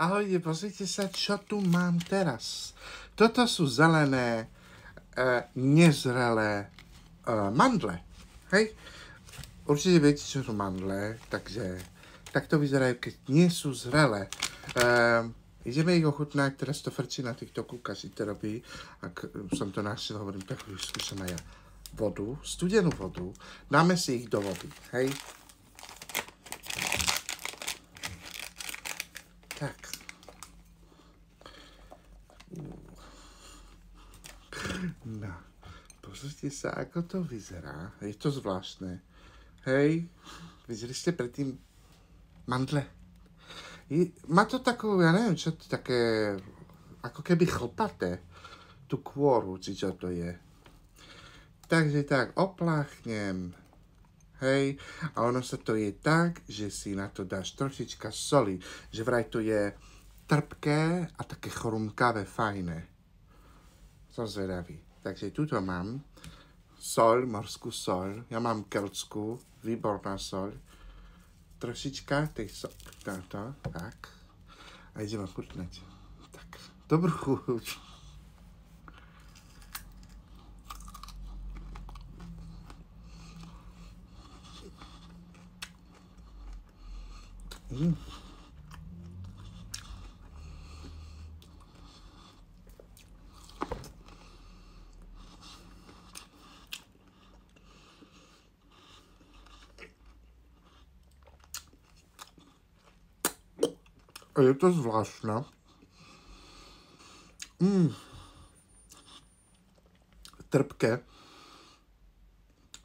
Ahojte, pozrite sa, čo tu mám teraz. Toto sú zelené, nezrelé mandle. Hej? Určite viete, čo sú mandle, takže takto vyzerajú, keď nie sú zrelé. Ideme ich ochutnať, teraz to frčí na TikToku, každý to robí. Ak som to našiel, hovorím, tak už skúšam aj ja. Vodu, studenú vodu, dáme si ich do vody, hej? Tak. No, pozrite sa, ako to vyzerá. Je to zvláštne. Hej, videli ste predtým mandle? Má to takú, ja neviem, čo to také, ako keby chlpaté. Tú kôru, či čo to je. Takže tak, opláchnem. Hej, a ono sa to je tak, že si na to dáš trošička soli, že vraj to je trpké a také chrumkavé, fajné. Som zvedavý. Takže tuto mám soľ, morskú soľ, ja mám keltskú, výborná soľ, trošička tej soľ, táto, tak, a ideme chutnať. Tak, dobrú chuť. Je to zvláštne. Trpké.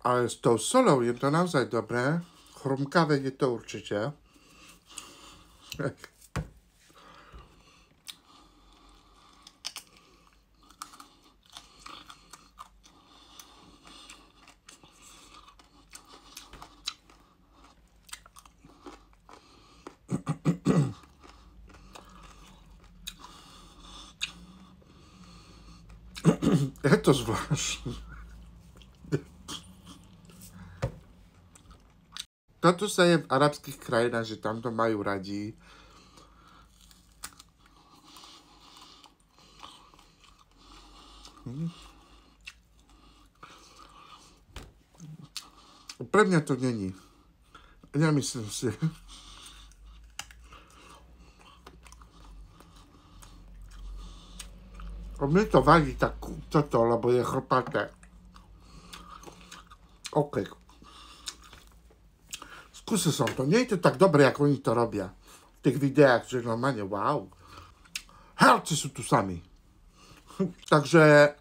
Ale s tou solou je to naozaj dobré. Chrumkavé je to určite. Je to zvláštne. Toto sa je v arabských krajinách, že tam to majú radi. Pre mňa to není. Nemyslím si. Mne to vadí tak toto, lebo je chlpaté. OK. Skúsil som to. Nie je to tak dobré, ako oni to robia. V tých videách, že normálne wow. Herci sú tu sami. Takže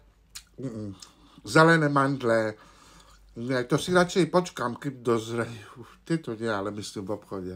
zelené mandle. To si radšej počkám, keď dozrejú. Tieto nie, ale myslím v obchode.